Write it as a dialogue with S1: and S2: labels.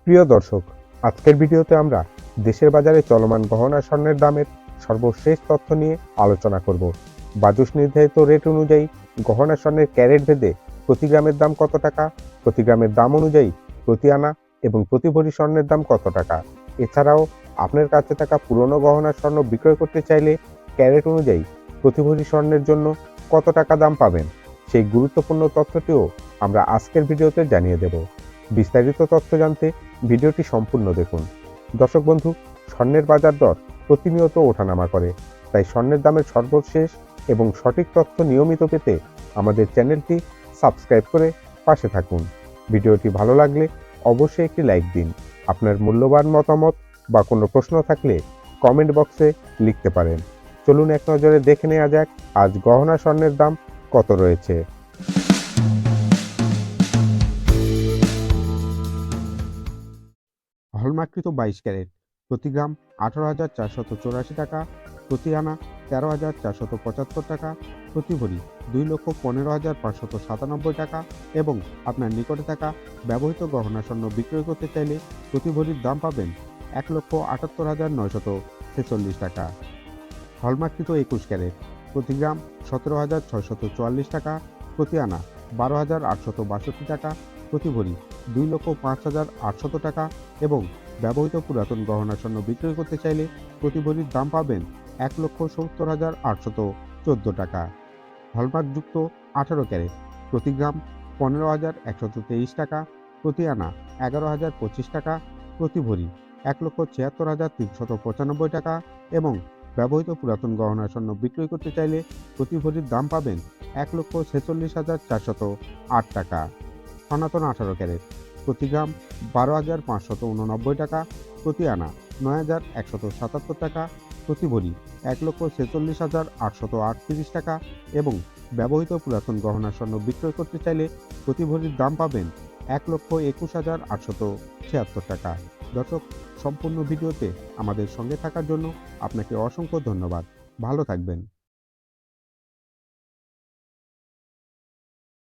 S1: প্রিয় দর্শক, আজকের ভিডিওতে আমরা দেশের বাজারে চলমান গহনা স্বর্ণের দামের সর্বশেষ তথ্য নিয়ে আলোচনা করব। বাজুস নির্ধারিত রেট অনুযায়ী গহনা স্বর্ণের ক্যারেট ভেদে প্রতি গ্রামের দাম কত টাকা, প্রতি গ্রামের দাম অনুযায়ী প্রতি আনা এবং প্রতি ভরি স্বর্ণের দাম কত টাকা। এছাড়াও আপনার কাছে থাকা পুরনো গহনা স্বর্ণ বিক্রয় করতে চাইলে ক্যারেট অনুযায়ী প্রতি ভরি স্বর্ণের জন্য কত টাকা দাম পাবেন, সেই গুরুত্বপূর্ণ তথ্যটিও আমরা আজকের ভিডিওতে জানিয়ে দেব। বিস্তারিত তথ্য জানতে ভিডিওটি সম্পূর্ণ দেখুন। দর্শক বন্ধু, স্বর্ণের বাজার দর প্রতিনিয়ত ওঠানামা করে, তাই স্বর্ণের দামের সর্বশেষ এবং সঠিক তথ্য নিয়মিত পেতে আমাদের চ্যানেলটি সাবস্ক্রাইব করে পাশে থাকুন। ভিডিওটি ভালো লাগলে অবশ্যই একটি লাইক দিন। আপনার মূল্যবান মতামত বা কোনো প্রশ্ন থাকলে কমেন্ট বক্সে লিখতে পারেন। চলুন এক নজরে দেখে নেওয়া যাক আজ গহনা স্বর্ণের দাম কত রয়েছে। হলমার্ককৃত 22 ক্যারেট প্রতি গ্রাম 18,484 টাকা, প্রতি আনা 13,475 টাকা, প্রতি ভরি 2,15,597 টাকা এবং আপনার নিকটে থাকা ব্যবহৃত গহনা স্বর্ণ বিক্রয় করতে চাইলে প্রতি ভরির দাম পাবেন 1,78,946 টাকা। হলমার্ককৃত 21 ক্যারেট প্রতি গ্রাম 17,644 টাকা, প্রতি আনা 12,862 টাকা, প্রতি ভরি 2,05,800 টাকা এবং ব্যবহৃত পুরাতন গহনা স্বর্ণ বিক্রয় করতে চাইলে প্রতি ভরির দাম পাবেন 1,70,814 টাকা। হলমার্কযুক্ত 18 ক্যারেট প্রতি গ্রাম 15,123 টাকা, প্রতি আনা 11,025 টাকা, প্রতি ভরি 1,76,395 টাকা এবং ব্যবহৃত পুরাতন গহনা স্বর্ণ বিক্রয় করতে চাইলে প্রতি ভরির দাম পাবেন 1,46,408 টাকা। সনাতন 18 ক্যারেট প্রতি গ্রাম 12,589 টাকা, প্রতি আনা 9,177 টাকা, প্রতি ভরি 1,46,838 টাকা এবং ব্যবহৃত পুরাতন গহনা স্বর্ণ বিক্রয় করতে চাইলে প্রতি ভরির দাম পাবেন 1,21,876 টাকা। দর্শক, সম্পূর্ণ ভিডিওতে আমাদের সঙ্গে থাকার জন্য আপনাকে অসংখ্য ধন্যবাদ। ভালো থাকবেন।